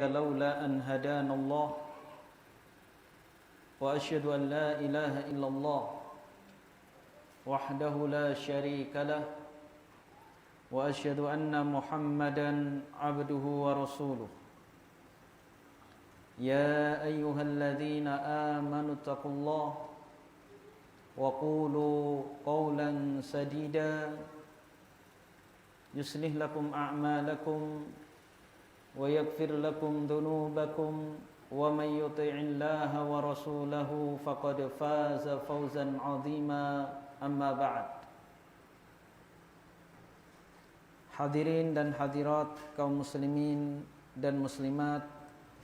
لولا أن هدانا الله وأشهد أن لا إله إلا الله وحده لا شريك له وأشهد أن محمدا عبده ورسوله يا أيها الذين آمنوا اتقوا الله وقولوا قولا سديدا يصلح لكم أعمالكم ويغفر لكم ذنوبكم ومن يطع الله ورسوله فقد فاز فوزا عظيما أما بعد. Hadirin dan hadirat kaum muslimin dan muslimat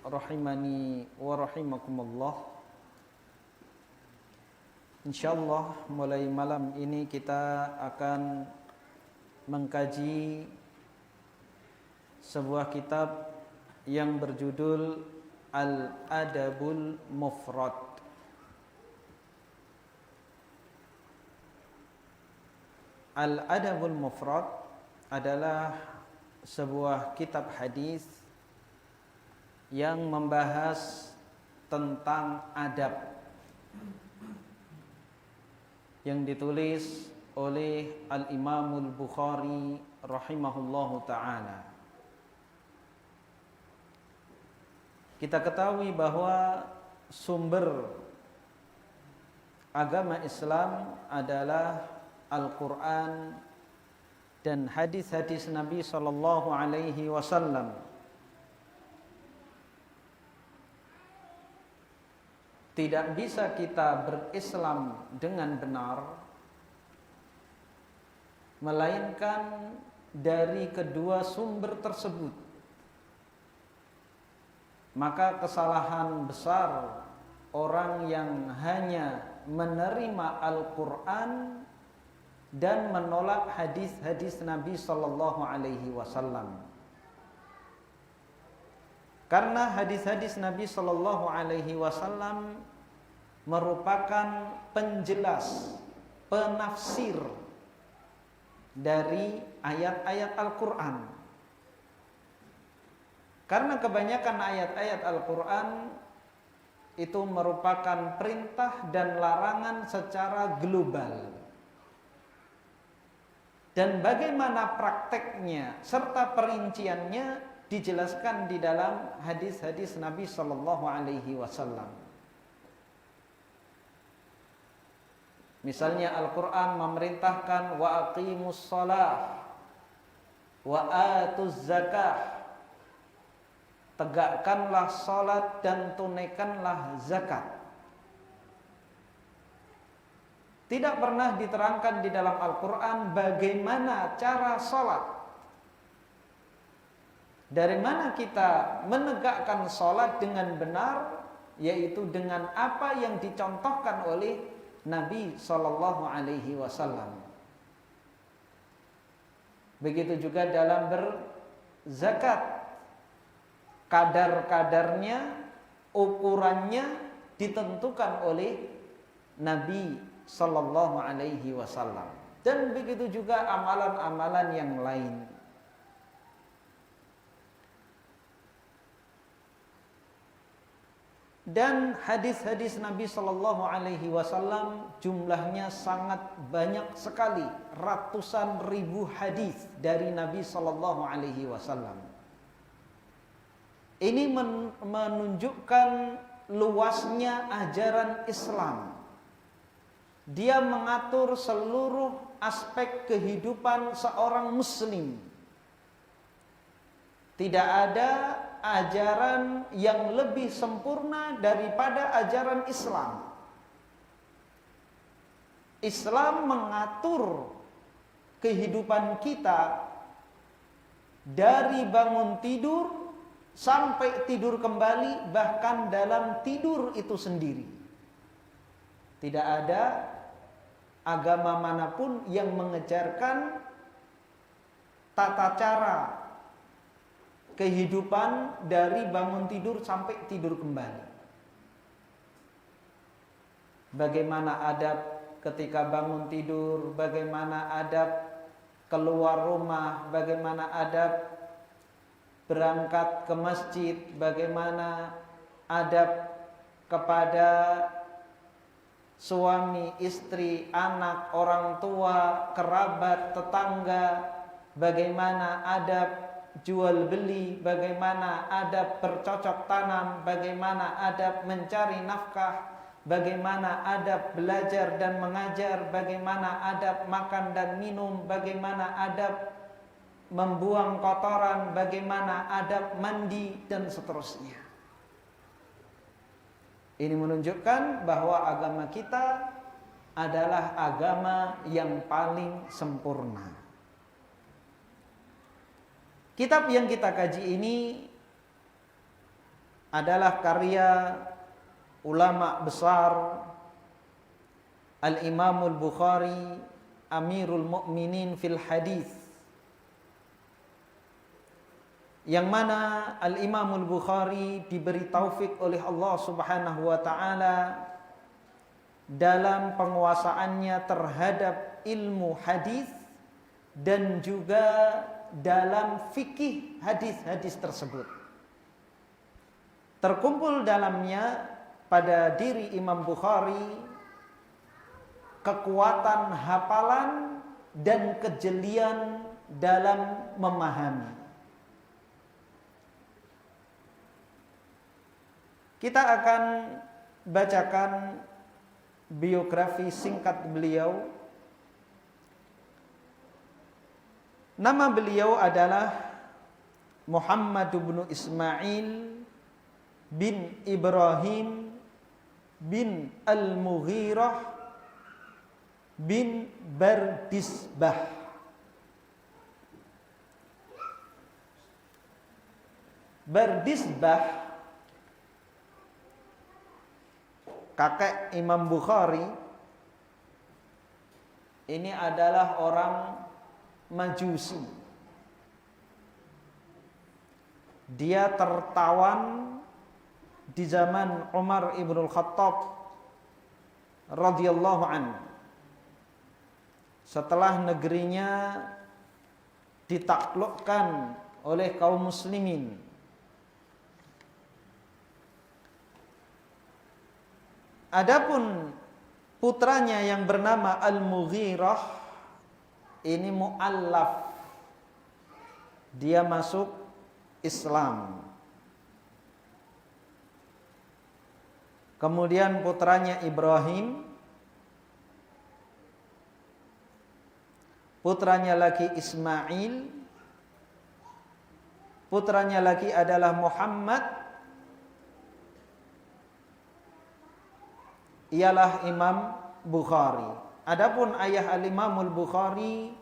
rahimani wa rahimakumullah. Insyaallah mulai malam ini kita akan mengkaji sebuah kitab yang berjudul Al-Adabul Mufrad. Al-Adabul Mufrad adalah sebuah kitab hadis yang membahas tentang adab, yang ditulis oleh Al-Imamul Bukhari rahimahullahu ta'ala. Kita ketahui bahwa sumber agama Islam adalah Al-Quran dan hadis-hadis Nabi sallallahu alaihi wasallam. Tidak bisa kita berislam dengan benar melainkan dari kedua sumber tersebut. Maka kesalahan besar orang yang hanya menerima Al-Quran dan menolak hadis-hadis Nabi sallallahu alaihi wasallam. Karena hadis-hadis Nabi sallallahu alaihi wasallam merupakan penjelas, penafsir dari ayat-ayat Al-Quran. Karena kebanyakan ayat-ayat Al-Quran itu merupakan perintah dan larangan secara global. Dan bagaimana prakteknya serta perinciannya dijelaskan di dalam hadis-hadis Nabi sallallahu alaihi wasallam. Misalnya Al-Quran memerintahkan wa aqimus shalah wa atuz zakah. Tegakkanlah salat dan tunaikanlah zakat. Tidak pernah diterangkan di dalam Al-Quran bagaimana cara salat. Dari mana kita menegakkan salat dengan benar, yaitu dengan apa yang dicontohkan oleh Nabi sallallahu alaihi wasallam. Begitu juga dalam berzakat. Kadar-kadarnya, ukurannya ditentukan oleh Nabi sallallahu alaihi wasallam. Dan begitu juga amalan-amalan yang lain. Dan hadis-hadis Nabi sallallahu alaihi wasallam jumlahnya sangat banyak sekali, ratusan ribu hadis dari Nabi sallallahu alaihi wasallam. Ini menunjukkan luasnya ajaran Islam. Dia mengatur seluruh aspek kehidupan seorang muslim. Tidak ada ajaran yang lebih sempurna daripada ajaran Islam. Islam mengatur kehidupan kita dari bangun tidur sampai tidur kembali, bahkan dalam tidur itu sendiri. Tidak ada agama manapun yang mengejarkan tata cara kehidupan dari bangun tidur sampai tidur kembali. Bagaimana adab ketika bangun tidur, bagaimana adab keluar rumah, bagaimana adab berangkat ke masjid, bagaimana adab kepada suami, istri, anak, orang tua, kerabat, tetangga, bagaimana adab jual beli, bagaimana adab bercocok tanam, bagaimana adab mencari nafkah, bagaimana adab belajar dan mengajar, bagaimana adab makan dan minum, bagaimana adab membuang kotoran, bagaimana adab mandi, dan seterusnya. Ini menunjukkan bahwa agama kita adalah agama yang paling sempurna. Kitab yang kita kaji ini adalah karya ulama besar Al-Imamul Bukhari, Amirul Mukminin fil Hadis, yang mana Al-Imamul Bukhari diberi taufik oleh Allah Subhanahu wa taala dalam penguasaannya terhadap ilmu hadis dan juga dalam fikih hadis-hadis tersebut. Terkumpul dalamnya pada diri Imam Bukhari kekuatan hafalan dan kejelian dalam memahami. Kita akan bacakan biografi singkat beliau. Nama beliau adalah Muhammad bin Ismail bin Ibrahim bin Al-Mughirah bin Bardisbah. Bardisbah kakek Imam Bukhari ini adalah orang Majusi. Dia tertawan di zaman Umar ibn Khattab radhiyallahu anhu. Setelah negerinya ditaklukkan oleh kaum muslimin, adapun putranya yang bernama Al-Mughirah ini mu'allaf, dia masuk Islam. Kemudian putranya Ibrahim, putranya lagi Ismail, putranya lagi adalah Muhammad, ialah Imam Bukhari. Adapun ayah Al-Imamul Bukhari,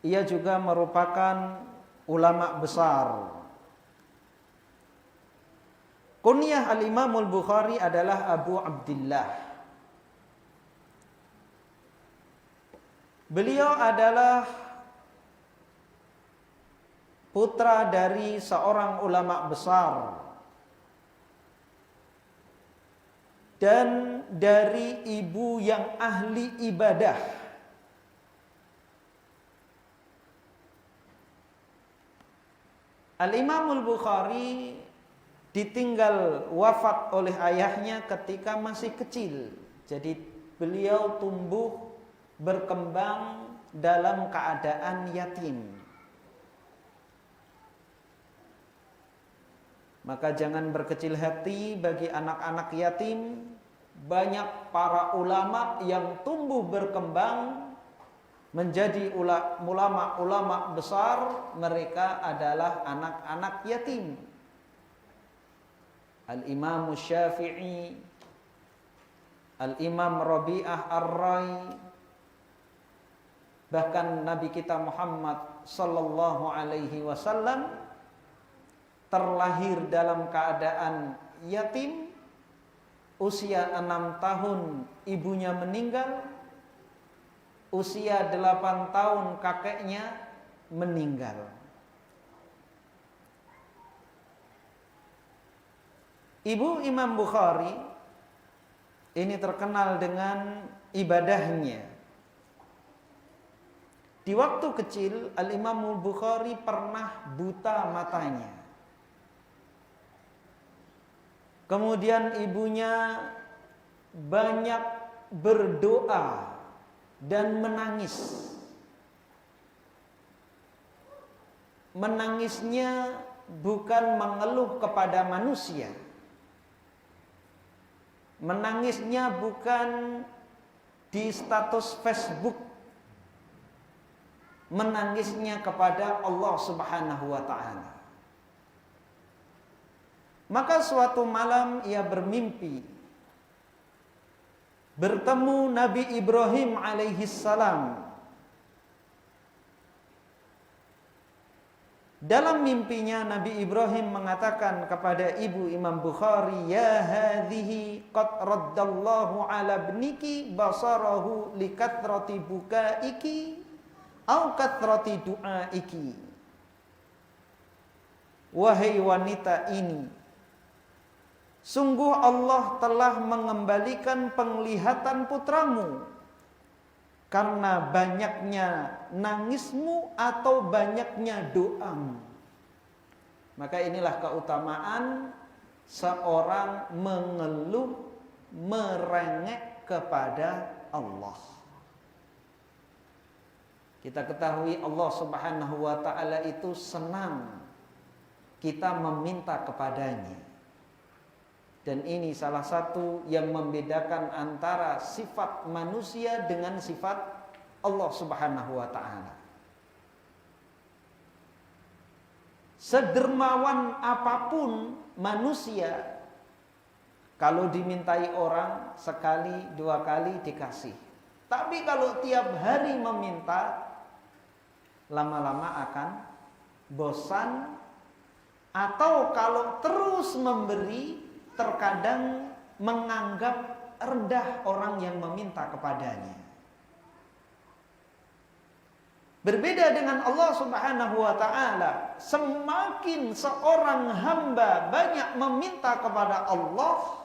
ia juga merupakan ulama besar. Kunyah Al-Imamul Bukhari adalah Abu Abdillah. Beliau adalah putra dari seorang ulama besar dan dari ibu yang ahli ibadah. Al-Imamul Bukhari ditinggal wafat oleh ayahnya ketika masih kecil. Jadi beliau tumbuh berkembang dalam keadaan yatim. Maka jangan berkecil hati bagi anak-anak yatim. Banyak para ulama yang tumbuh berkembang menjadi ulama-ulama besar. Mereka adalah anak-anak yatim. Al-Imam Syafi'i, Al-Imam Rabi'ah Ar-Rai, bahkan Nabi kita Muhammad sallallahu alaihi wasallam terlahir dalam keadaan yatim, usia 6 tahun ibunya meninggal, usia 8 tahun kakeknya meninggal. Ibu Imam Bukhari ini terkenal dengan ibadahnya. Di waktu kecil Al-Imam Bukhari pernah buta matanya. Kemudian ibunya banyak berdoa dan menangis. Menangisnya bukan mengeluh kepada manusia. Menangisnya bukan di status Facebook. Menangisnya kepada Allah Subhanahu wa ta'ala. Maka suatu malam ia bermimpi bertemu Nabi Ibrahim alaihissalam. Dalam mimpinya Nabi Ibrahim mengatakan kepada ibu Imam Bukhari, "Ya hadhihi qad raddallahu ala ibniki basarahu likathrati bukaiki au kathrati du'aiki." Wahai wanita ini, sungguh Allah telah mengembalikan penglihatan putramu karena banyaknya nangismu atau banyaknya doamu. Maka inilah keutamaan seorang mengeluh, merengek kepada Allah. Kita ketahui Allah Subhanahu wa ta'ala itu senang kita meminta kepadanya. Dan ini salah satu yang membedakan antara sifat manusia dengan sifat Allah Subhanahu wa ta'ala. Sedermawan apapun manusia, kalau dimintai orang sekali, dua kali dikasih. Tapi kalau tiap hari meminta, lama-lama akan bosan. Atau kalau terus memberi, terkadang menganggap rendah orang yang meminta kepadanya. Berbeda dengan Allah Subhanahu wa ta'ala, semakin seorang hamba banyak meminta kepada Allah,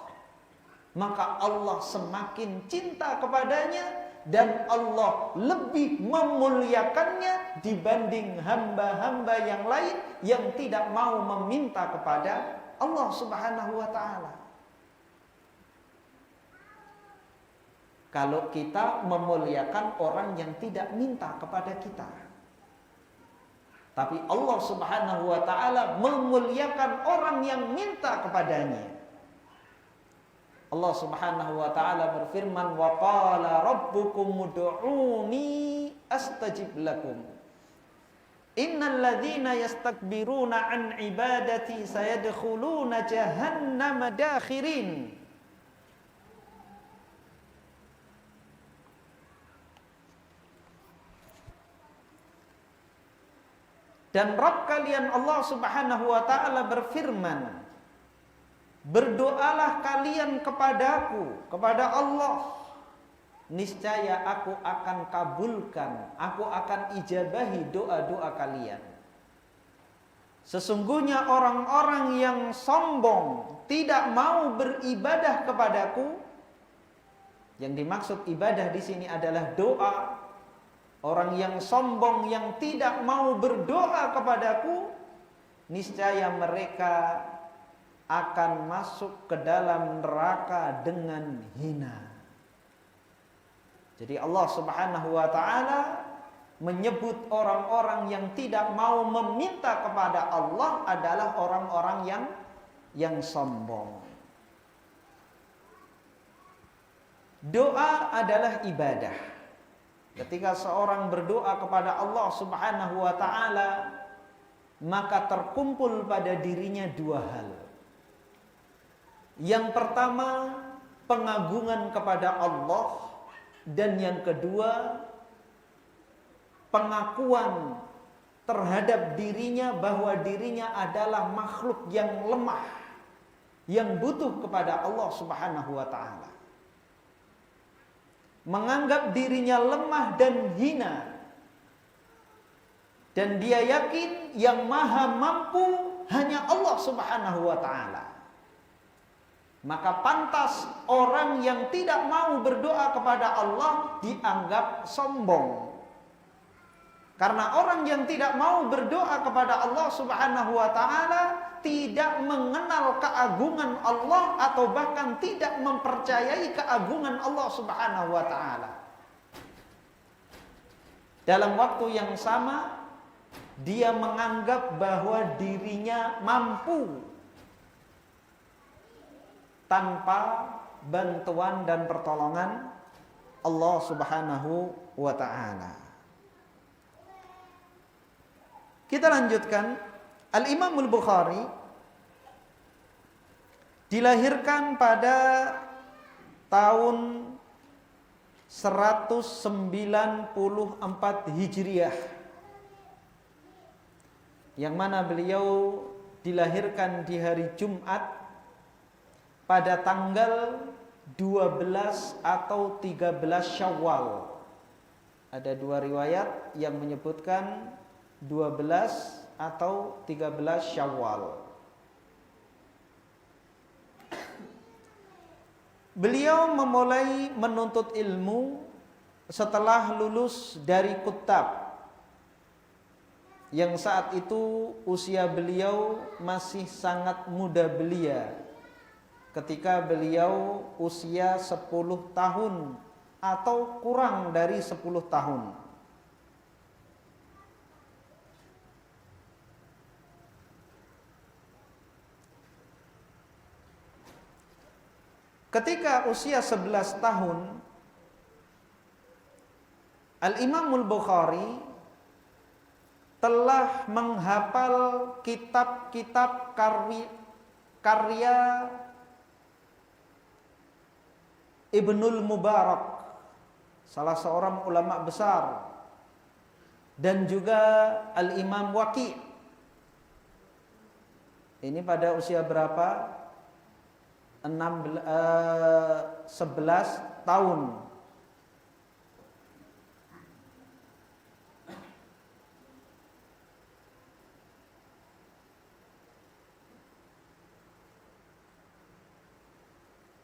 maka Allah semakin cinta kepadanya dan Allah lebih memuliakannya dibanding hamba-hamba yang lain yang tidak mau meminta kepada Allah Subhanahu wa ta'ala. Kalau kita memuliakan orang yang tidak minta kepada kita, tapi Allah Subhanahu wa ta'ala memuliakan orang yang minta kepadanya. Allah Subhanahu wa ta'ala berfirman, "Wa qala rabbukum ud'uni astajib lakum. Innal ladzina yastakbiruna an ibadati sayadkhuluna jahannama dakhirin." Dan Rabb kalian Allah Subhanahu wa ta'ala berfirman, "Berdoalah kalian kepadaku, kepada Allah, niscaya aku akan kabulkan, aku akan ijabahi doa-doa kalian." Sesungguhnya orang-orang yang sombong tidak mau beribadah kepadaku, yang dimaksud ibadah di sini adalah doa. Orang yang sombong yang tidak mau berdoa kepadaku, niscaya mereka akan masuk ke dalam neraka dengan hina. Jadi Allah Subhanahu wa ta'ala menyebut orang-orang yang tidak mau meminta kepada Allah adalah orang-orang yang sombong. Doa adalah ibadah. Ketika seorang berdoa kepada Allah Subhanahu wa ta'ala, maka terkumpul pada dirinya dua hal. Yang pertama, pengagungan kepada Allah, dan yang kedua, pengakuan terhadap dirinya bahwa dirinya adalah makhluk yang lemah, yang butuh kepada Allah Subhanahu wa ta'ala. Menganggap dirinya lemah dan hina, dan dia yakin yang maha mampu hanya Allah Subhanahu wa ta'ala. Maka pantas orang yang tidak mau berdoa kepada Allah dianggap sombong. Karena orang yang tidak mau berdoa kepada Allah Subhanahu wa ta'ala tidak mengenal keagungan Allah atau bahkan tidak mempercayai keagungan Allah Subhanahu wa taala. Dalam waktu yang sama dia menganggap bahwa dirinya mampu tanpa bantuan dan pertolongan Allah Subhanahu wa taala. Kita lanjutkan. Al-Imam Al-Bukhari dilahirkan pada tahun 194 Hijriah, yang mana beliau dilahirkan di hari Jumat pada tanggal 12 atau 13 Syawal. Ada dua riwayat yang menyebutkan 12 atau 13 Syawal. Beliau memulai menuntut ilmu setelah lulus dari Kutab, yang saat itu usia beliau masih sangat muda belia. Ketika beliau usia 10 tahun atau kurang dari 10 tahun. Ketika usia 11 tahun, Al-Imam Al-Bukhari telah menghafal kitab-kitab karya Ibnul Mubarak, salah seorang ulama besar, dan juga Al-Imam Waqi'. Ini pada usia berapa? 11 tahun.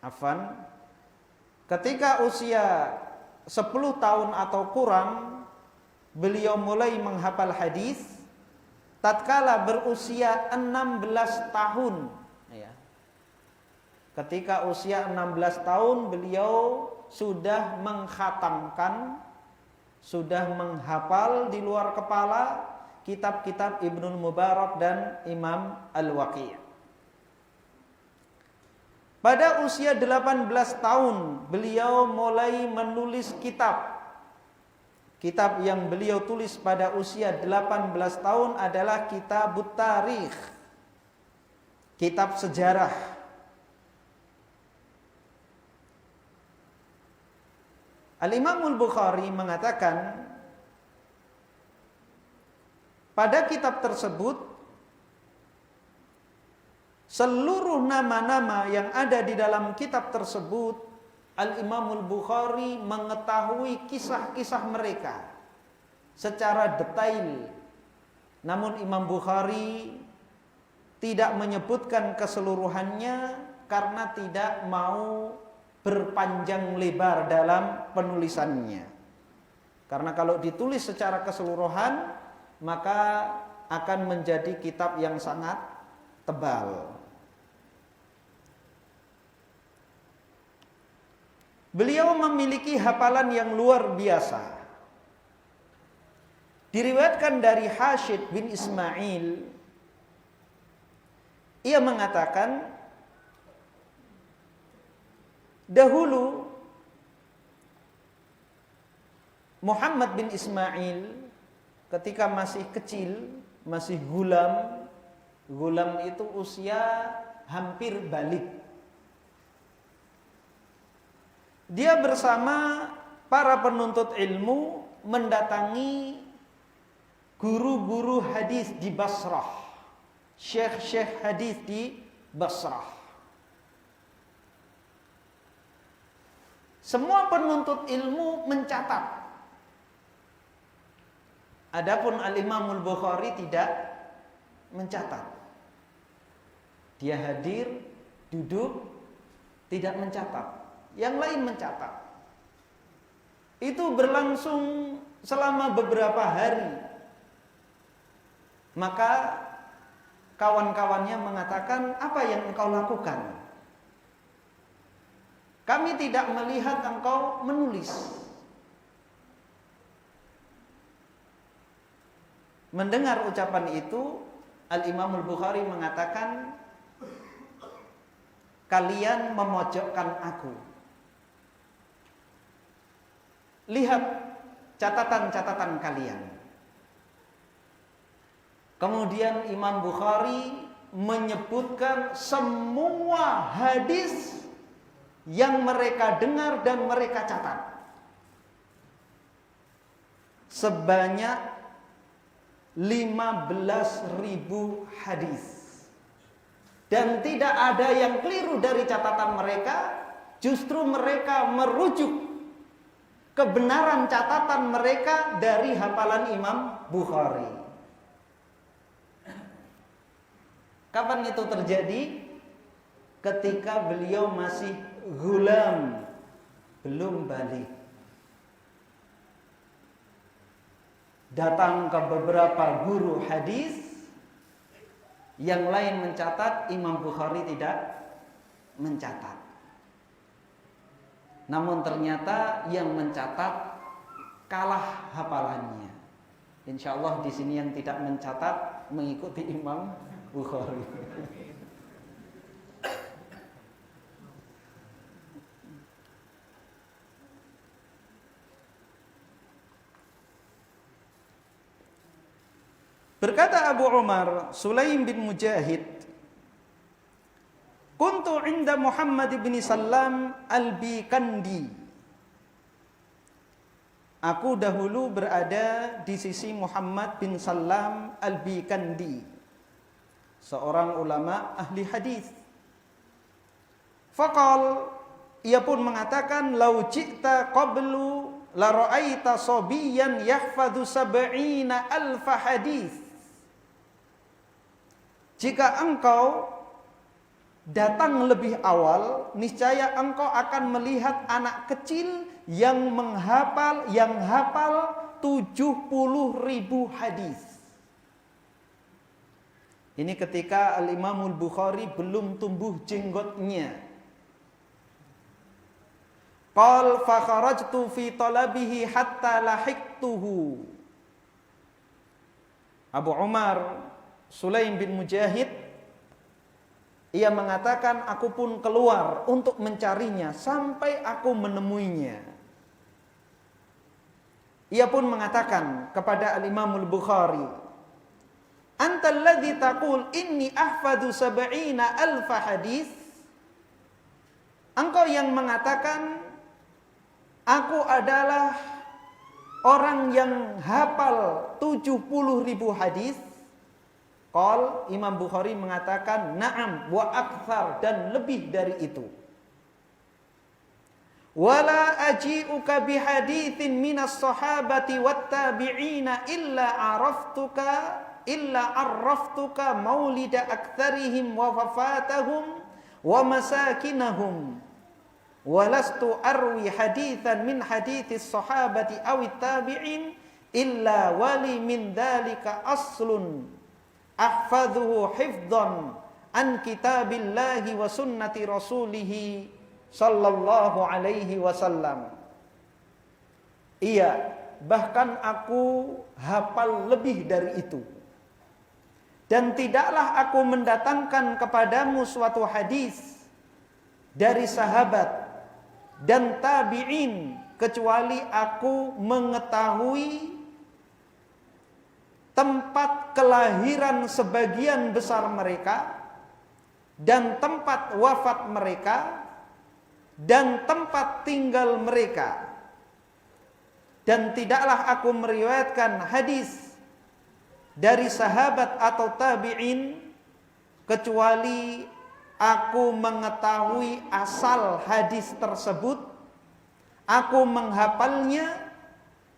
Afwan. Ketika usia 10 tahun atau kurang, beliau mulai menghafal hadis. Tatkala berusia 16 tahun, ya. Ketika usia 16 tahun beliau sudah mengkhatamkan, sudah menghafal di luar kepala kitab-kitab Ibnul Mubarak dan Imam Al-Waqi'. Pada usia 18 tahun beliau mulai menulis kitab. Kitab yang beliau tulis pada usia 18 tahun adalah Kitabut Tarikh, kitab sejarah. Al-Imam Al-Bukhari mengatakan pada kitab tersebut seluruh nama-nama yang ada di dalam kitab tersebut Al-Imam Al-Bukhari mengetahui kisah-kisah mereka secara detail. Namun Imam Bukhari tidak menyebutkan keseluruhannya karena tidak mau berpanjang lebar dalam penulisannya. Karena kalau ditulis secara keseluruhan maka akan menjadi kitab yang sangat tebal. Beliau memiliki hafalan yang luar biasa. Diriwayatkan dari Hashid bin Ismail, ia mengatakan, dahulu Muhammad bin Ismail ketika masih kecil, masih gulam itu usia hampir balik. Dia bersama para penuntut ilmu mendatangi guru-guru hadis di Basrah, syekh-syekh hadis di Basrah. Semua penuntut ilmu mencatat. Adapun Al-Imam Al-Bukhari tidak mencatat. Dia hadir, duduk, tidak mencatat. Yang lain mencatat. Itu berlangsung selama beberapa hari. Maka kawan-kawannya mengatakan, apa yang engkau lakukan? Kami tidak melihat engkau menulis. Mendengar ucapan itu, Al-Imam Al-Bukhari mengatakan, kalian memojokkan aku. Lihat catatan-catatan kalian. Kemudian Imam Bukhari menyebutkan semua hadis yang mereka dengar dan mereka catat. Sebanyak 15.000 hadis. Dan tidak ada yang keliru dari catatan mereka, justru mereka merujuk kebenaran catatan mereka dari hafalan Imam Bukhari. Kapan itu terjadi? Ketika beliau masih gulam, belum balik. Datang ke beberapa guru hadis, yang lain mencatat, Imam Bukhari tidak mencatat. Namun ternyata yang mencatat kalah hafalannya. Insya Allah di sini yang tidak mencatat mengikuti Imam Bukhari. Berkata Abu Umar Sulaim bin Mujahid, kuntu inda Muhammad bin Sallam al-Bikandi. Aku dahulu berada di sisi Muhammad bin Sallam al-Bikandi, seorang ulama ahli hadis. Faqal, ia pun mengatakan, lau ji'ta qablu la ra'aita sabiyan yahfadhu sab'ina alfa hadis. Jika engkau datang lebih awal, niscaya engkau akan melihat anak kecil yang hafal 70.000 hadis. Ini ketika Al-Imamul Bukhari belum tumbuh jenggotnya. Qal fa kharajtu fi talabihi hatta lahiqtuhu. Abu Umar Sulaim bin Mujahid, ia mengatakan, aku pun keluar untuk mencarinya sampai aku menemuinya. Ia pun mengatakan kepada Al-Imamul Bukhari, Anta alladhi taqul inni ahfadhu sab'ina alfa hadis. Engkau yang mengatakan, aku adalah orang yang hafal 70.000 hadis. Qal, Imam Bukhari mengatakan, na'am wa akthar, dan lebih dari itu. Wala aji'uka bihadithin minas sahabati wat tabi'ina illa arraftuka maulida aktsarihim wa wafatahum wa masakinahum. Walastu arwi hadithan min hadithis sahabati awit tabi'in illa wali min dhalika aslun ahfadhuhu hifdhan an kitabillahi wa sunnati rasulihi sallallahu alaihi wasallam. Iya, bahkan aku hafal lebih dari itu. Dan tidaklah aku mendatangkan kepadamu suatu hadis dari sahabat dan tabi'in kecuali aku mengetahui tempat kelahiran sebagian besar mereka dan tempat wafat mereka dan tempat tinggal mereka. Dan tidaklah aku meriwayatkan hadis dari sahabat atau tabi'in kecuali aku mengetahui asal hadis tersebut, aku menghafalnya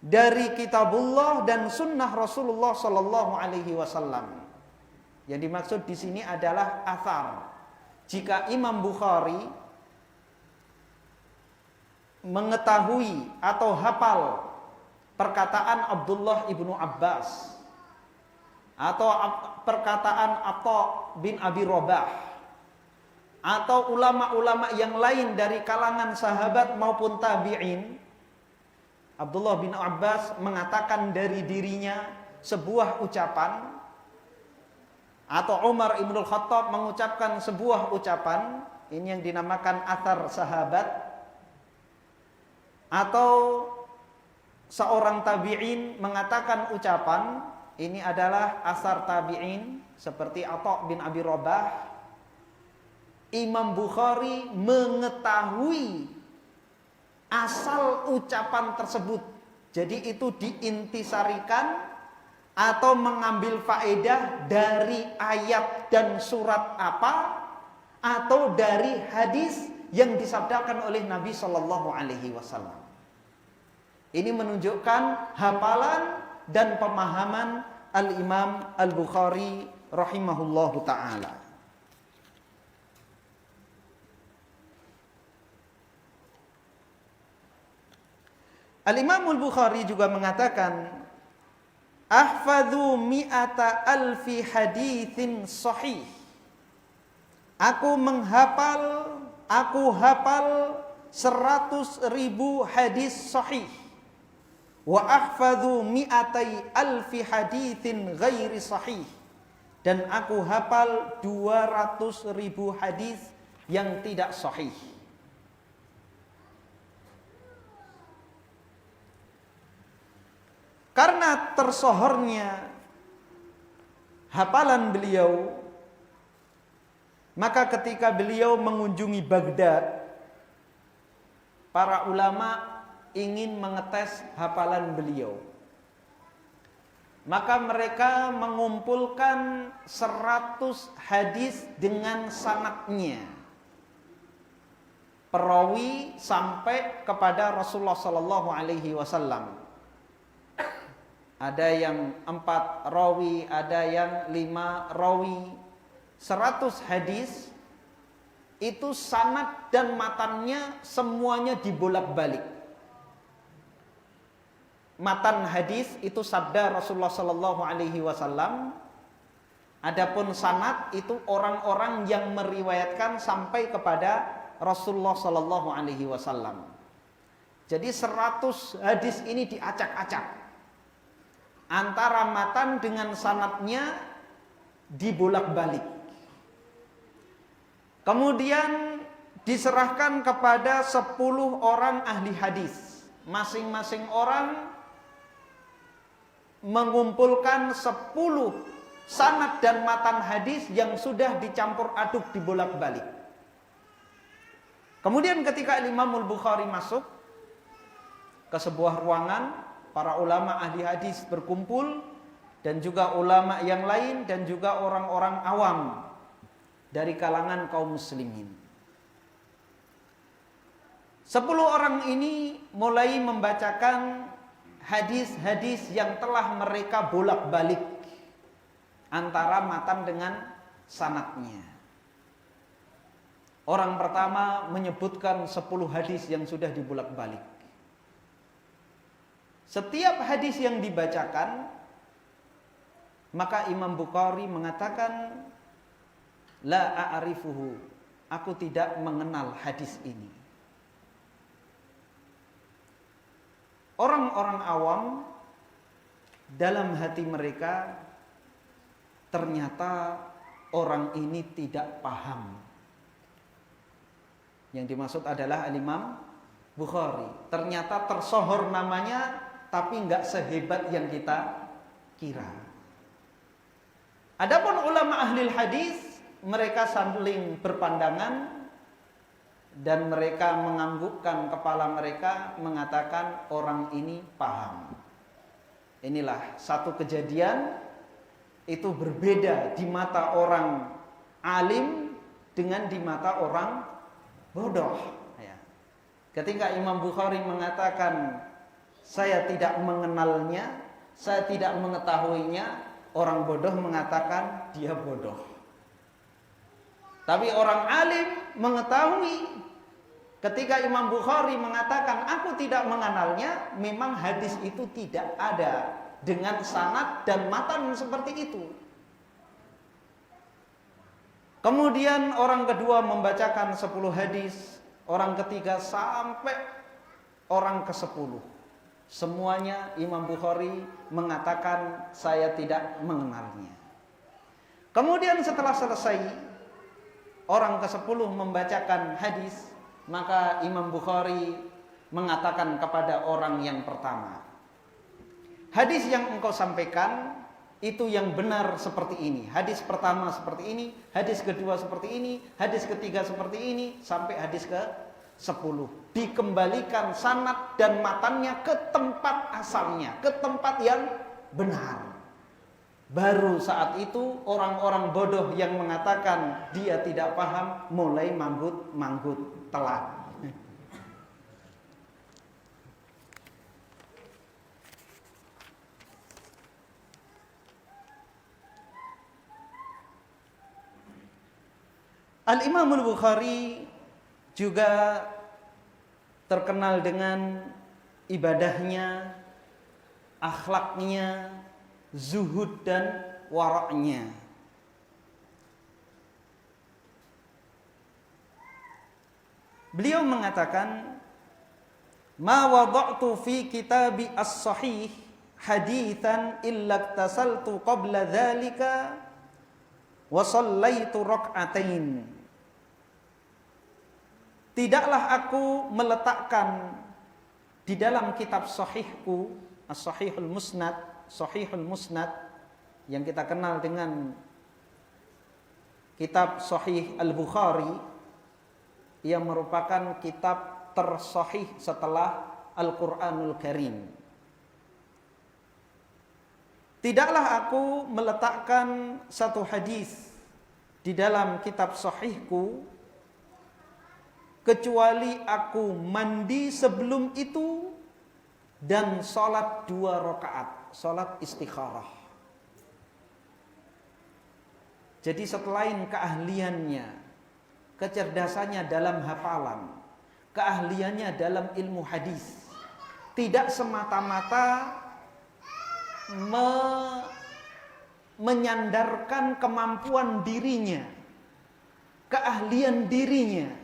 dari kitabullah dan sunnah Rasulullah sallallahu alaihi wasallam. Yang dimaksud di sini adalah athar. Jika Imam Bukhari mengetahui atau hafal perkataan Abdullah ibnu Abbas atau perkataan Atha bin Abi Rabah, atau ulama-ulama yang lain dari kalangan sahabat maupun tabi'in. Abdullah bin Abbas mengatakan dari dirinya sebuah ucapan, atau Umar ibn Khattab mengucapkan sebuah ucapan, ini yang dinamakan athar sahabat, atau seorang tabi'in mengatakan ucapan, ini adalah asar tabi'in seperti Atha bin Abi Rabah. Imam Bukhari mengetahui asal ucapan tersebut, jadi itu diintisarikan atau mengambil faedah dari ayat dan surat apa, atau dari hadis yang disabdakan oleh Nabi Shallallahu Alaihi Wasallam. Ini menunjukkan hafalan dan pemahaman Al-Imam Al-Bukhari rahimahullahu ta'ala. Al-Imam Al-Bukhari juga mengatakan, ahfadhu mi'ata alfi hadithin sahih. Aku hafal 100.000 hadis sahih. Wa ahfadhu mi'atai alfi hadithin ghairi sahih. Dan aku hafal 200.000 hadis yang tidak sahih. Karena tersohornya hafalan beliau, maka ketika beliau mengunjungi Baghdad, para ulama ingin mengetes hafalan beliau. Maka mereka mengumpulkan 100 hadis dengan sanadnya, perawi sampai kepada Rasulullah sallallahu alaihi wasallam. Ada yang 4 rawi, ada yang 5 rawi. 100 hadis itu sanad dan matannya semuanya dibolak-balik. Matan hadis itu sabda Rasulullah sallallahu alaihi wasallam. Adapun sanad itu orang-orang yang meriwayatkan sampai kepada Rasulullah sallallahu alaihi wasallam. Jadi 100 hadis ini diacak-acak. Antara matan dengan sanadnya dibolak-balik. Kemudian diserahkan kepada 10 orang ahli hadis. Masing-masing orang mengumpulkan 10 sanad dan matan hadis yang sudah dicampur aduk dibolak-balik. Kemudian ketika Imam Al-Bukhari masuk ke sebuah ruangan, para ulama ahli hadis berkumpul, dan juga ulama yang lain, dan juga orang-orang awam dari kalangan kaum muslimin. 10 orang ini mulai membacakan hadis-hadis yang telah mereka bolak-balik antara matan dengan sanadnya. Orang pertama menyebutkan 10 hadis yang sudah dibolak-balik. Setiap hadis yang dibacakan, maka Imam Bukhari mengatakan, la a'rifuhu, aku tidak mengenal hadis ini. Orang-orang awam dalam hati mereka, ternyata orang ini tidak paham. Yang dimaksud adalah Al-Imam Bukhari. Ternyata tersohor namanya, tapi enggak sehebat yang kita kira. Adapun ulama ahli hadis, mereka saling berpandangan dan mereka menganggukkan kepala mereka, mengatakan orang ini paham. Inilah satu kejadian, itu berbeda di mata orang alim dengan di mata orang bodoh. Ketika Imam Bukhari mengatakan, saya tidak mengenalnya, saya tidak mengetahuinya, orang bodoh mengatakan dia bodoh. Tapi orang alim mengetahui. Ketika Imam Bukhari mengatakan aku tidak mengenalnya, memang hadis itu tidak ada dengan sanad dan matan seperti itu. Kemudian orang kedua membacakan 10 hadis, orang ketiga sampai orang ke-10. Semuanya Imam Bukhari mengatakan saya tidak mengenalnya. Kemudian setelah selesai orang ke-10 membacakan hadis, maka Imam Bukhari mengatakan kepada orang yang pertama, hadis yang engkau sampaikan itu yang benar seperti ini. Hadis pertama seperti ini, hadis kedua seperti ini, hadis ketiga seperti ini, sampai hadis ke-10. Dikembalikan sanad dan matannya ke tempat asalnya, ke tempat yang benar. Baru saat itu orang-orang bodoh yang mengatakan dia tidak paham mulai manggut-manggut telat. Al-Imam Al-Bukhari juga terkenal dengan ibadahnya, akhlaknya, zuhud dan waraknya. Beliau mengatakan, "Ma wada'tu fi kitabi as-sahih haditsan illa tasaltu qabla dzalika wa shallaitu rak'atain." Tidaklah aku meletakkan di dalam kitab sahihku, As-Sahihul Musnad, Sahihul Musnad yang kita kenal dengan kitab Sahih Al-Bukhari, yang merupakan kitab tersahih setelah Al-Qur'anul Karim. Tidaklah aku meletakkan satu hadis di dalam kitab sahihku kecuali aku mandi sebelum itu dan sholat 2 rakaat, sholat istikharah. Jadi selain keahliannya, kecerdasannya dalam hafalan, keahliannya dalam ilmu hadis, tidak semata-mata menyandarkan kemampuan dirinya, keahlian dirinya.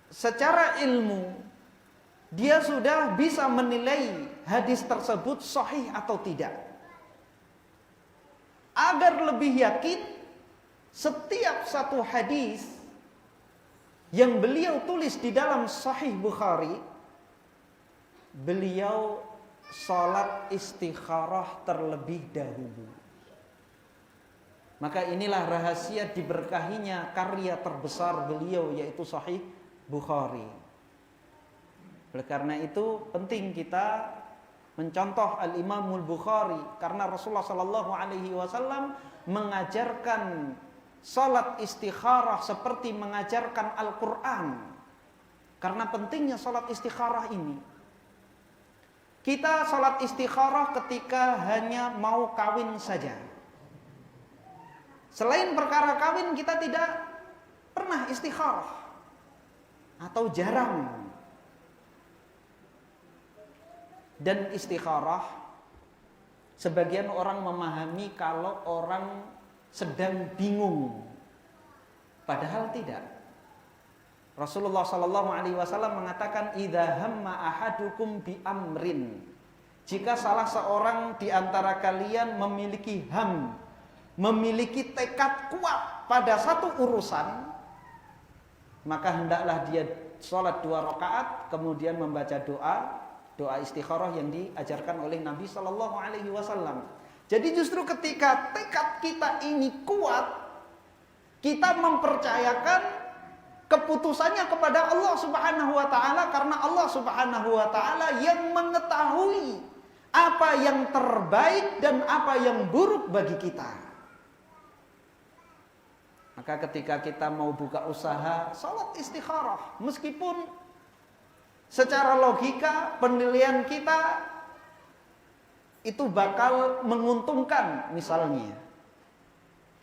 Secara ilmu dia sudah bisa menilai hadis tersebut sahih atau tidak. Agar lebih yakin, setiap satu hadis yang beliau tulis di dalam Sahih Bukhari, beliau sholat istikharah terlebih dahulu. Maka inilah rahasia diberkahinya karya terbesar beliau, yaitu Sahih Bukhari. Oleh karena itu penting kita mencontoh Al-Imamul Bukhari, karena Rasulullah SAW mengajarkan salat istikharah seperti mengajarkan Al-Quran. Karena pentingnya salat istikharah ini. Kita salat istikharah ketika hanya mau kawin saja. Selain perkara kawin kita tidak pernah istikharah atau jarang. Dan istikharah sebagian orang memahami kalau orang sedang bingung, padahal tidak. Rasulullah SAW mengatakan, idza hamma ahadukum bi amrin, jika salah seorang di antara kalian memiliki memiliki tekad kuat pada satu urusan, maka hendaklah dia sholat 2 rakaat kemudian membaca doa istikharah yang diajarkan oleh Nabi SAW. Jadi justru ketika tekad kita ini kuat, kita mempercayakan keputusannya kepada Allah Subhanahu wa taala, karena Allah Subhanahu wa taala yang mengetahui apa yang terbaik dan apa yang buruk bagi kita. Maka ketika kita mau buka usaha, salat istikharah, meskipun secara logika penilaian kita itu bakal menguntungkan, misalnya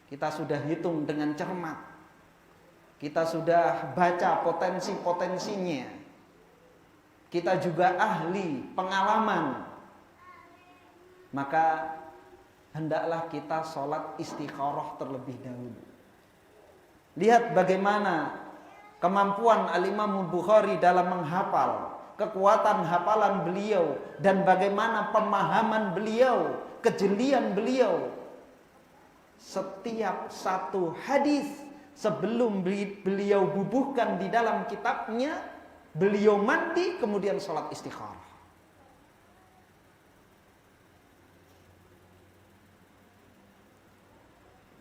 kita sudah hitung dengan cermat, kita sudah baca potensi-potensinya, kita juga ahli pengalaman, maka hendaklah kita sholat istikharah terlebih dahulu. Lihat bagaimana kemampuan Al-Imam Bukhari dalam menghafal, kekuatan hafalan beliau, dan bagaimana pemahaman beliau, kejelian beliau. Setiap satu hadis sebelum beliau bubuhkan di dalam kitabnya, beliau mandi kemudian sholat istikharah.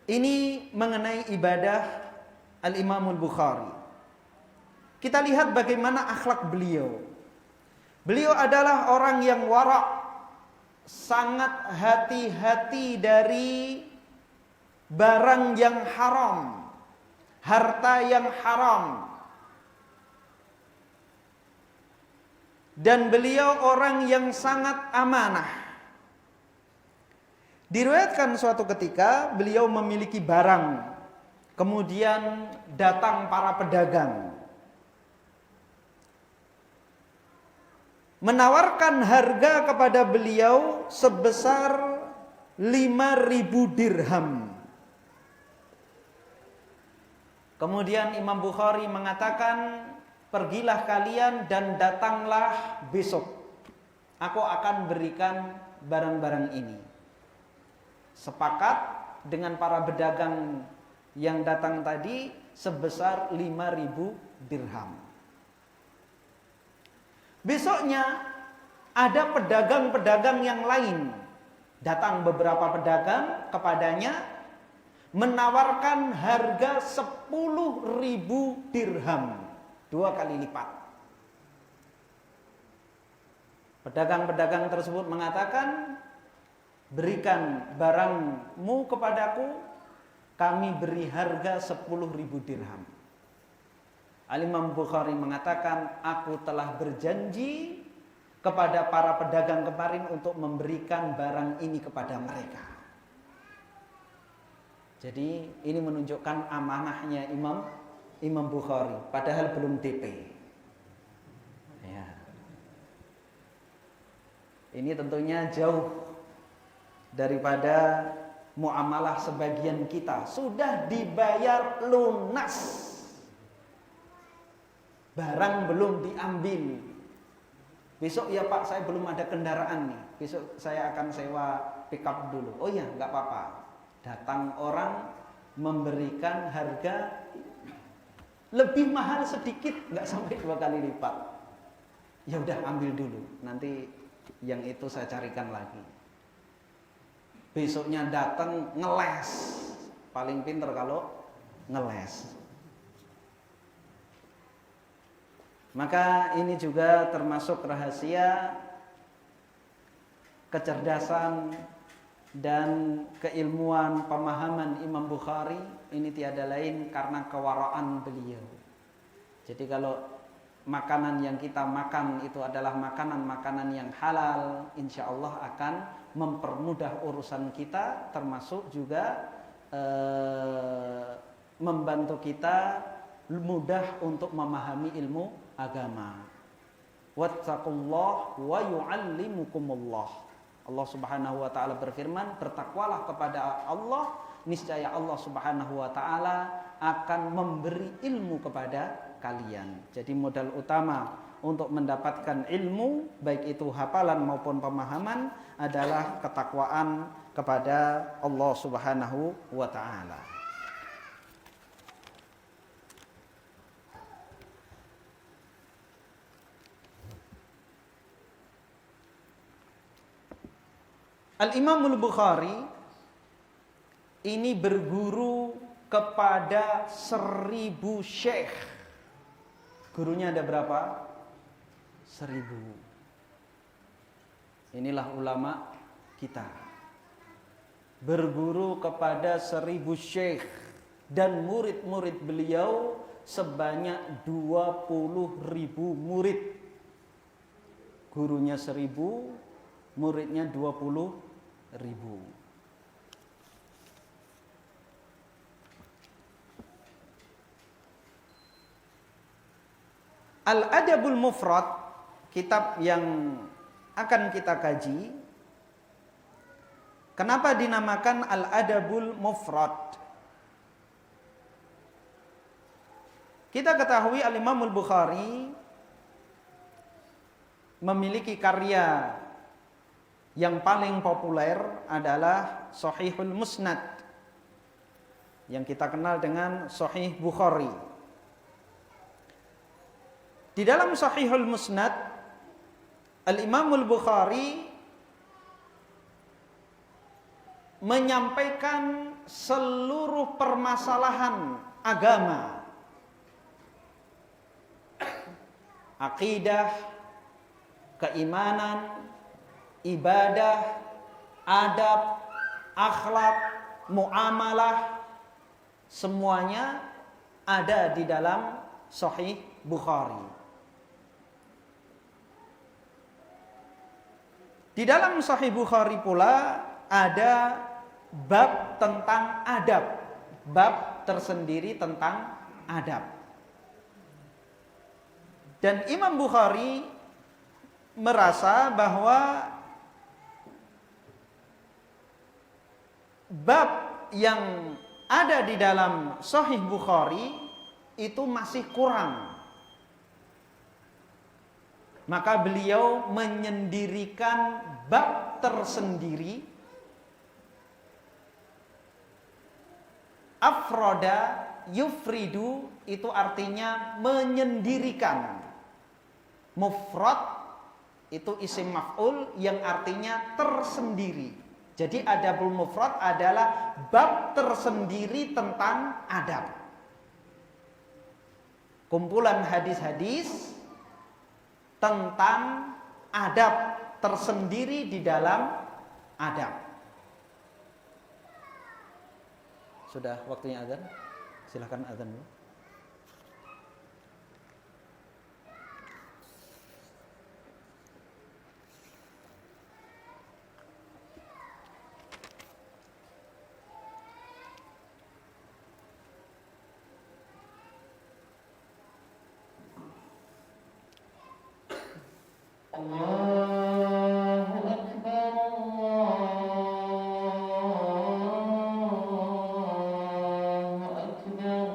Ini mengenai ibadah Al-Imam Bukhari. Kita lihat bagaimana akhlak beliau. Beliau adalah orang yang wara', sangat hati-hati dari barang yang haram, harta yang haram. Dan beliau orang yang sangat amanah. Diriwayatkan suatu ketika beliau memiliki barang, kemudian datang para pedagang menawarkan harga kepada beliau sebesar 5.000 dirham. Kemudian Imam Bukhari mengatakan, pergilah kalian dan datanglah besok. Aku akan berikan barang-barang ini. Sepakat dengan para pedagang yang datang tadi sebesar 5.000 dirham. Besoknya ada pedagang-pedagang yang lain. Datang beberapa pedagang kepadanya menawarkan harga 10.000 dirham, 2 kali lipat. Pedagang-pedagang tersebut mengatakan, berikan barangmu kepadaku, kami beri harga 10.000 dirham. Al-Imam Bukhari mengatakan, aku telah berjanji kepada para pedagang kemarin untuk memberikan barang ini kepada mereka. Jadi ini menunjukkan amanahnya Imam Bukhari, padahal belum DP. Ya. Ini tentunya jauh daripada muamalah sebagian kita. Sudah dibayar lunas, barang belum diambil. Besok ya Pak, saya belum ada kendaraan nih, besok saya akan sewa pickup dulu. Oh ya, nggak apa-apa. Datang orang memberikan harga lebih mahal sedikit, nggak sampai 2 kali lipat. Ya udah, ambil dulu, nanti yang itu saya carikan lagi. Besoknya datang ngeles, paling pinter kalau ngeles. Maka ini juga termasuk rahasia kecerdasan dan keilmuan pemahaman Imam Bukhari. Ini tiada lain karena kewaraan beliau. Jadi kalau makanan yang kita makan itu adalah makanan-makanan yang halal, insya Allah akan mempermudah urusan kita, termasuk juga membantu kita mudah untuk memahami ilmu agama. Wattaqullah wa yu'allimukumullah. Allah Subhanahu wa taala berfirman, bertakwalah kepada Allah, niscaya Allah Subhanahu wa taala akan memberi ilmu kepada kalian. Jadi modal utama untuk mendapatkan ilmu, baik itu hafalan maupun pemahaman, adalah ketakwaan kepada Allah Subhanahu wa taala. Al-Imam Bukhari ini berguru kepada 1000 syekh. Gurunya ada berapa? 1000. Inilah ulama kita. Berguru kepada 1000 syekh, dan murid-murid beliau sebanyak 20.000 murid. Gurunya 1000, muridnya 20.000. Al-Adabul Mufrad, kitab yang akan kita kaji, Kenapa dinamakan Al-Adabul Mufrad? Kita ketahui Al-Imam Al-Bukhari memiliki karya yang paling populer adalah Sahihul Musnad, yang kita kenal dengan Sahih Bukhari. Di dalam Sahihul Musnad, Al-Imam Al-Bukhari menyampaikan seluruh permasalahan agama, akidah, keimanan, ibadah, adab, akhlak, muamalah, semuanya ada di dalam Sahih Bukhari. Di dalam Sahih Bukhari pula ada bab tentang adab, bab tersendiri tentang adab. Dan Imam Bukhari merasa bahwa bab yang ada di dalam Sahih Bukhari itu masih kurang. Maka beliau menyendirikan bab tersendiri, afroda yufridu, itu artinya menyendirikan. Mufrad itu isim maf'ul yang artinya tersendiri. Jadi adabul mufrad adalah bab tersendiri tentang adab. Kumpulan hadis-hadis tentang adab tersendiri di dalam adab. Sudah waktunya azan? Silakan azan dulu. Allahu Akbar, Allahu Akbar,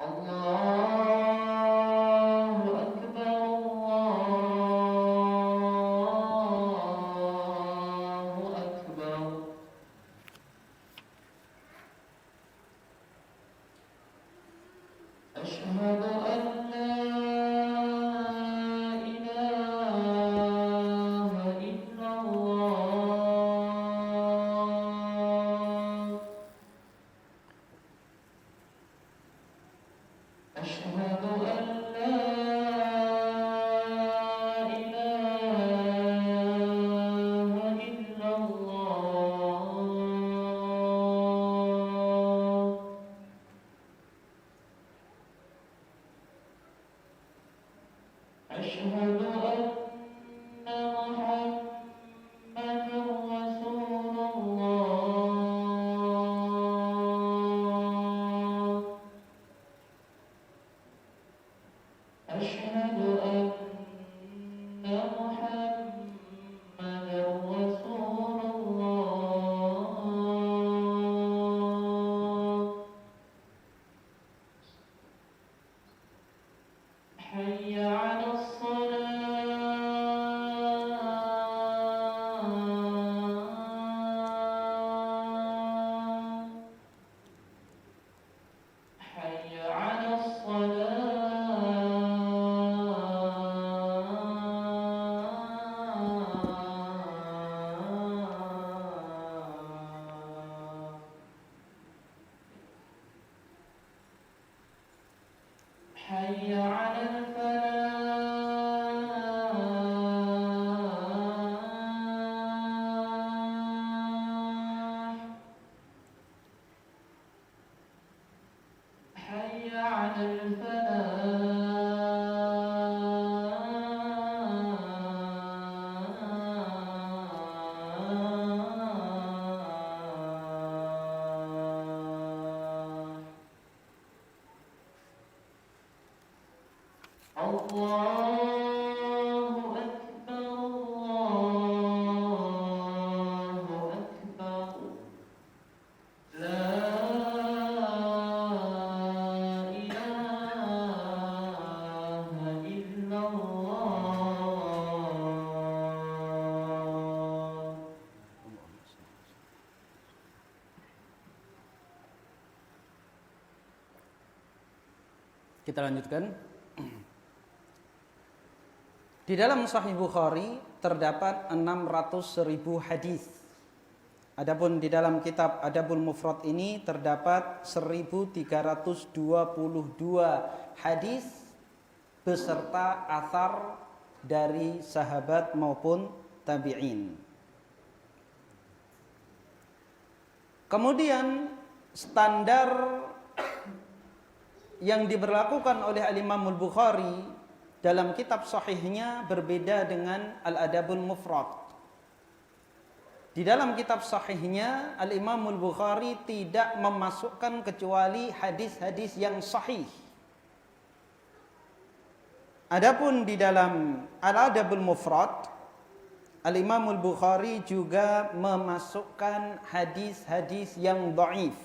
Allahu Akbar, Allahu Akbar. Asyhadu an la ilaha illallah. Asyhadu an la ilaha illallah. Asyhadu anna Muhammadan Rasulullah. Asyhadu anna Muhammadan Rasulullah. Hayya 'alas salah. Hayya 'alas salah. Hayya 'alal falah. Hayya 'alal falah. Allahu Akbar, Kita lanjutkan. Di dalam Sahih Bukhari terdapat 600.000 hadis. Adapun di dalam kitab Adabul Mufrad ini terdapat 1322 hadis beserta athar dari sahabat maupun tabi'in. Kemudian standar yang diberlakukan oleh Al-Imam Al-Bukhari dalam kitab sahihnya berbeda dengan Al-Adabul Mufrad. Di dalam kitab sahihnya Al-Imam Al-Bukhari tidak memasukkan kecuali hadis-hadis yang sahih. Adapun di dalam Al-Adabul Mufrad, Al-Imam Al-Bukhari juga memasukkan hadis-hadis yang dhaif.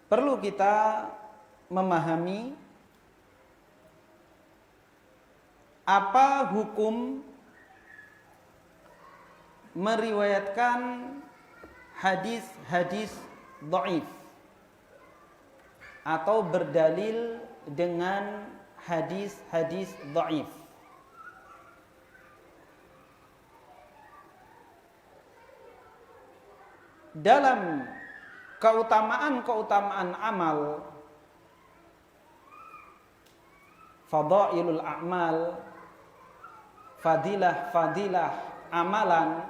Perlu kita memahami apa hukum meriwayatkan hadis-hadis dhaif atau berdalil dengan hadis-hadis dhaif. Dalam keutamaan-keutamaan amal, fadailul a'mal, fadilah-fadilah amalan,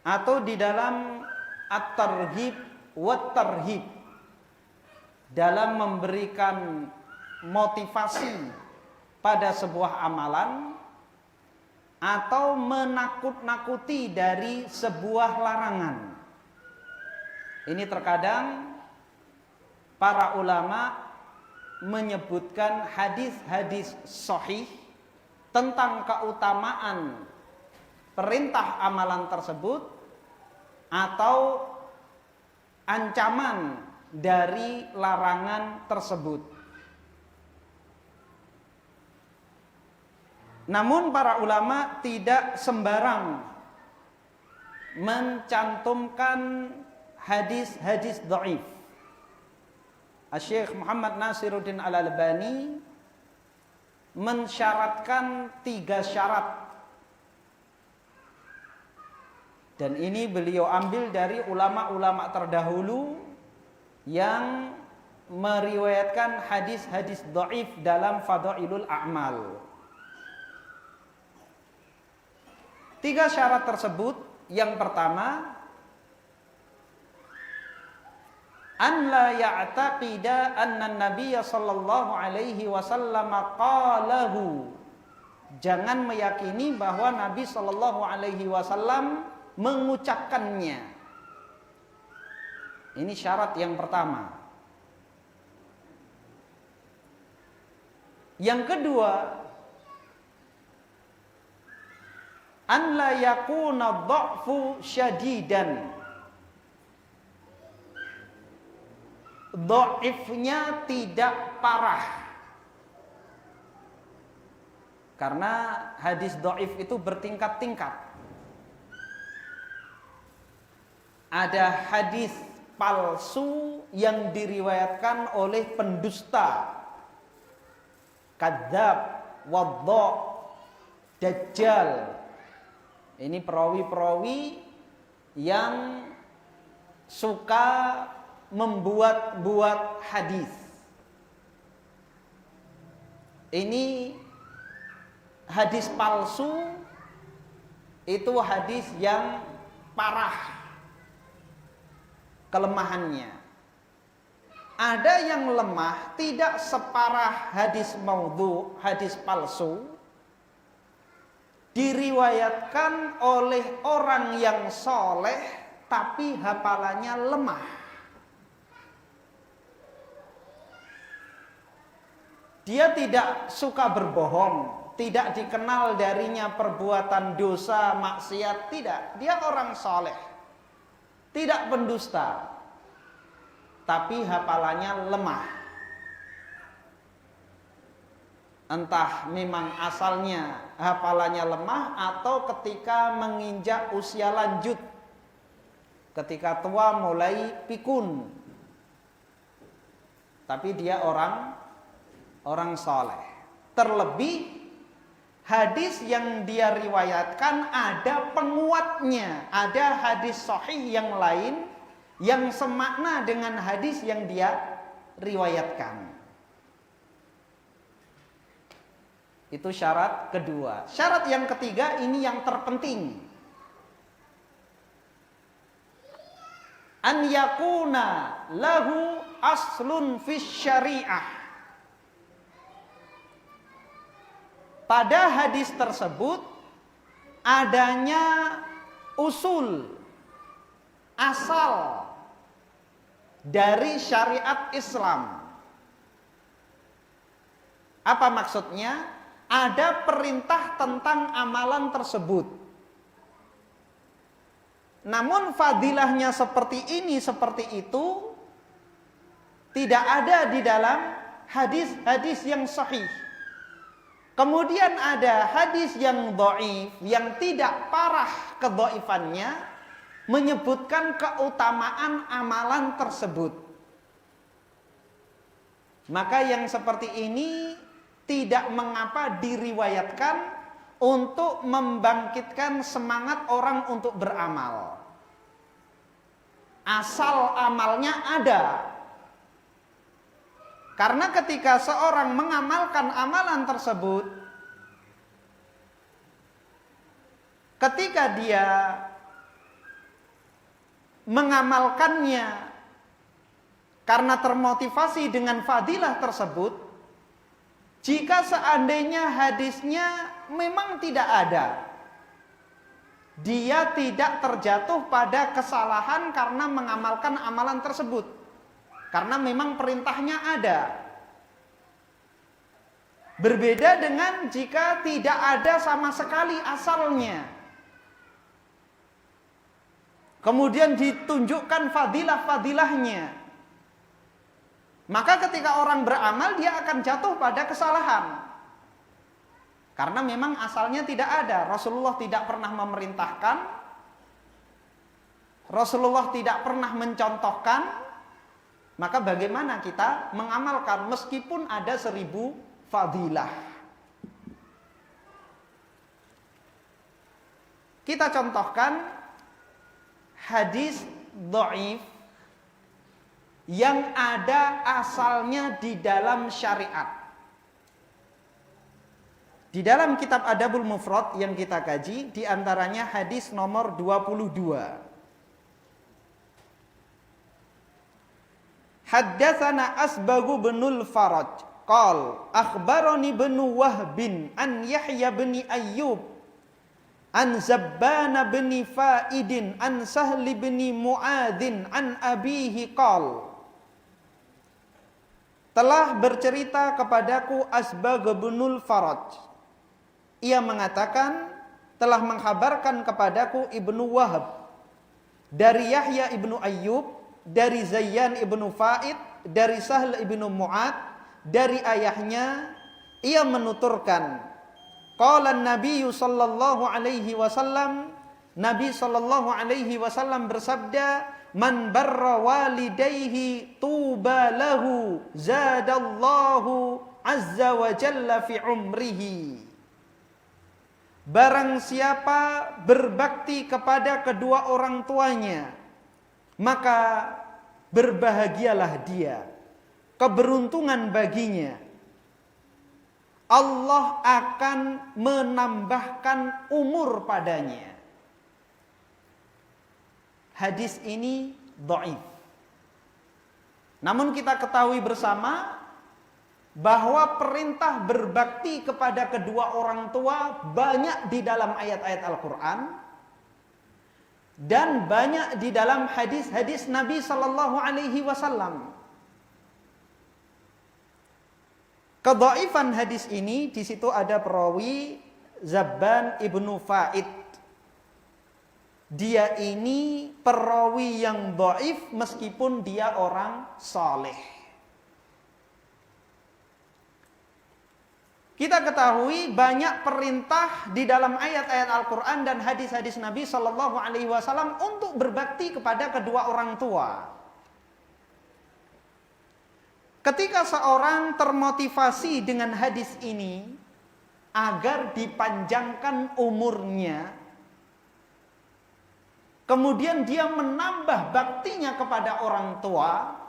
atau di dalam at-targhib wa tarhib, dalam memberikan motivasi pada sebuah amalan atau menakut-nakuti dari sebuah larangan. Ini terkadang para ulama menyebutkan hadis-hadis sahih tentang keutamaan perintah amalan tersebut atau ancaman dari larangan tersebut. Namun para ulama tidak sembarang mencantumkan hadis-hadis dhaif. Syekh Muhammad Nasiruddin Al-Albani mensyaratkan 3 syarat. Dan ini beliau ambil dari ulama-ulama terdahulu yang meriwayatkan hadis-hadis dhaif dalam Fadailul A'mal. 3 syarat tersebut, yang pertama, an la ya'taqida anna an-nabiy sallallahu alaihi wasallam qalahu. Jangan meyakini bahwa Nabi sallallahu alaihi wasallam mengucapkannya. Ini syarat yang pertama. Yang kedua, an la yakuna dha'fu syadidan. Dhaifnya tidak parah. Karena hadis dhaif itu bertingkat-tingkat. Ada hadis palsu yang diriwayatkan oleh pendusta, kadzab, wadha, dajjal. Ini perawi-perawi yang suka membuat-buat hadis. Ini hadis palsu, itu hadis yang parah kelemahannya. Ada yang lemah, tidak separah hadis maudhu, hadis palsu, diriwayatkan oleh orang yang soleh tapi hafalannya lemah. Dia tidak suka berbohong, tidak dikenal darinya perbuatan dosa, maksiat, tidak. Dia orang soleh, tidak pendusta, tapi hafalannya lemah. entah memang asalnya hafalannya lemah atau ketika menginjak usia lanjut, ketika tua mulai pikun, tapi dia orang soleh. Terlebih hadis yang dia riwayatkan ada penguatnya, ada hadis sahih yang lain yang semakna dengan hadis yang dia riwayatkan. Itu syarat kedua. Syarat yang ketiga ini yang terpenting. An yakuna lahu aslun fis syariah. Pada hadis tersebut adanya usul, asal dari syariat Islam. Apa maksudnya? Ada perintah tentang amalan tersebut. Namun fadilahnya seperti ini, seperti itu tidak ada di dalam hadis-hadis yang sahih. Kemudian ada hadis yang dhaif, yang tidak parah kedhaifannya, menyebutkan keutamaan amalan tersebut. Maka yang seperti ini tidak mengapa diriwayatkan untuk membangkitkan semangat orang untuk beramal. Asal amalnya ada. Karena ketika seorang mengamalkan amalan tersebut, ketika dia mengamalkannya karena termotivasi dengan fadilah tersebut, jika seandainya hadisnya memang tidak ada, dia tidak terjatuh pada kesalahan karena mengamalkan amalan tersebut, karena memang perintahnya ada. Berbeda dengan jika tidak ada sama sekali asalnya, kemudian ditunjukkan fadilah-fadilahnya, maka ketika orang beramal dia akan jatuh pada kesalahan. Karena memang asalnya tidak ada. Rasulullah tidak pernah memerintahkan, Rasulullah tidak pernah mencontohkan, maka bagaimana kita mengamalkan meskipun ada 1000 fadilah? Kita contohkan hadis dhaif yang ada asalnya di dalam syariat. Di dalam kitab Adabul Mufrad yang kita kaji, di antaranya hadis nomor 22. Haddatsana Asbagu binul Faraj qal akhbarani binu Wahbin an Yahya bin Ayyub an Zabban bin Faidin an Sahl bin Muadzin an abihi qal, telah bercerita kepadaku Asbag binul Faraj, ia mengatakan telah mengkhabarkan kepadaku Ibnu Wahab dari Yahya ibnu Ayyub, dari Zayyan ibnu Faid, dari Sahl ibnu Mu'ad, dari ayahnya, ia menuturkan, qala Nabi sallallahu alaihi wasallam, Nabi sallallahu alaihi wasallam bersabda, man barra walidayhi tuba lahu zadallahu azza wa jalla fi umrihi. Barang siapa berbakti kepada kedua orang tuanya, maka berbahagialah dia, keberuntungan baginya. Allah akan menambahkan umur padanya. Hadis ini dhaif. Namun kita ketahui bersama bahwa perintah berbakti kepada kedua orang tua banyak di dalam ayat-ayat Al-Quran dan banyak di dalam hadis-hadis Nabi sallallahu alaihi wasallam. Kedhaifan hadis ini, di situ ada perawi Zabban ibnu Faid. Dia ini perawi yang dhaif meskipun dia orang saleh. Kita ketahui banyak perintah di dalam ayat-ayat Al-Quran dan hadis-hadis Nabi Sallallahu Alaihi Wasallam untuk berbakti kepada kedua orang tua. Ketika seorang termotivasi dengan hadis ini agar dipanjangkan umurnya, kemudian dia menambah baktinya kepada orang tua,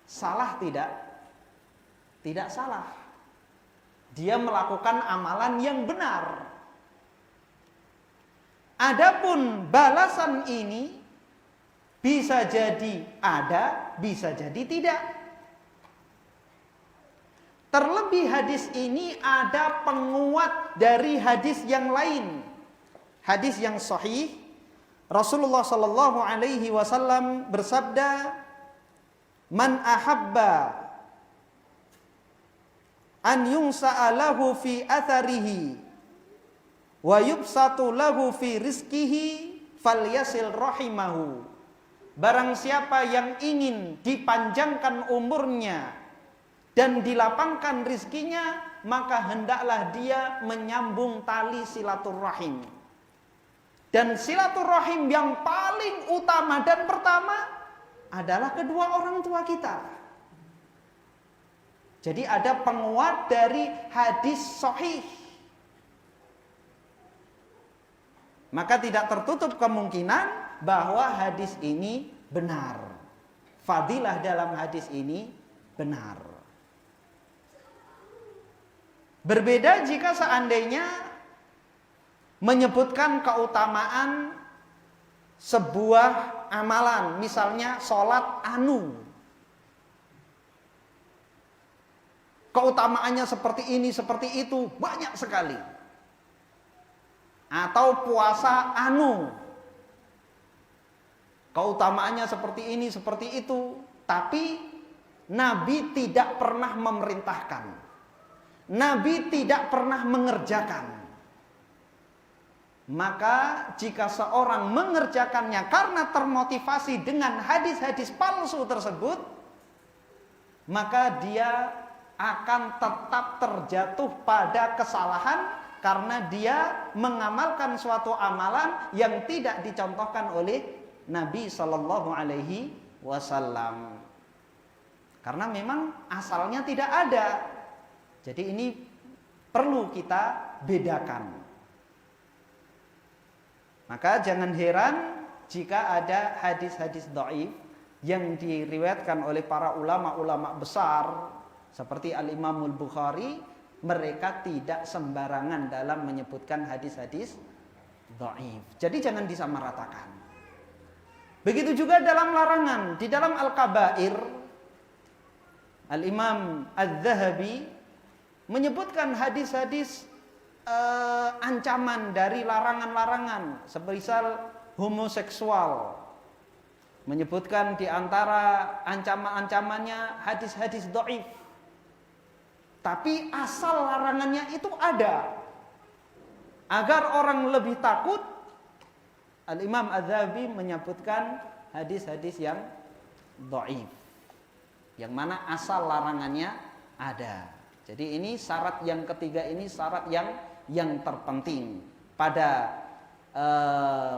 salah tidak? Tidak salah. Dia melakukan amalan yang benar. Adapun balasan ini bisa jadi ada, bisa jadi tidak. Terlebih hadis ini ada penguat dari hadis yang lain. Hadis yang sahih, Rasulullah sallallahu alaihi wasallam bersabda, "Man ahabba an yungsa'a lahu fi atharihi wa yubsatu lahu fi rizkihi falyasil rahimahu." Barang siapa yang ingin dipanjangkan umurnya dan dilapangkan rizkinya, maka hendaklah dia menyambung tali silaturrahim. Dan silaturrahim yang paling utama dan pertama adalah kedua orang tua kita. Jadi ada penguat dari hadis sahih. Maka tidak tertutup kemungkinan bahwa hadis ini benar. Fadilah dalam hadis ini benar. Berbeda jika seandainya menyebutkan keutamaan sebuah amalan, misalnya sholat anu. Keutamaannya seperti ini, seperti itu, banyak sekali. Atau puasa anu. Keutamaannya seperti ini, seperti itu. Tapi Nabi tidak pernah memerintahkan. Nabi tidak pernah mengerjakan. Maka jika seorang mengerjakannya karena termotivasi dengan hadis-hadis palsu tersebut, maka dia akan tetap terjatuh pada kesalahan karena dia mengamalkan suatu amalan yang tidak dicontohkan oleh Nabi Sallallahu Alaihi Wasallam. Karena memang asalnya tidak ada. Jadi ini perlu kita bedakan. Maka jangan heran jika ada hadis-hadis dhaif yang diriwayatkan oleh para ulama-ulama besar seperti Al-Imamul Bukhari, mereka tidak sembarangan dalam menyebutkan hadis-hadis dhaif. Jadi jangan disamaratakan. Begitu juga dalam larangan, di dalam Al-Kabair, Al-Imam Az-Zahabi menyebutkan hadis-hadis ancaman dari larangan-larangan, semisal homoseksual. Menyebutkan di antara ancaman-ancamannya hadis-hadis dhaif. Tapi asal larangannya itu ada. Agar orang lebih takut, Al-Imam Az-Zahabi menyebutkan hadis-hadis yang dhaif. Yang mana asal larangannya ada. Jadi ini syarat yang ketiga, ini syarat yang terpenting. Pada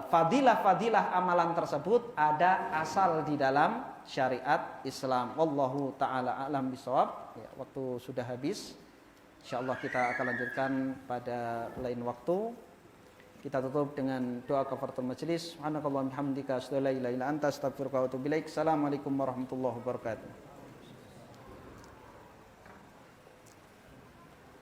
fadilah-fadilah amalan tersebut ada asal di dalam syariat Islam. Wallahu ta'ala a'lam bishawab. Ya, waktu sudah habis. Insyaallah kita akan lanjutkan pada lain waktu. Kita tutup dengan doa kafaratul majelis. Subhanakallahumma hamdika asyhadu an la ilaha illa anta astaghfiruka wa atubu ilaik. Assalamualaikum warahmatullahi wabarakatuh.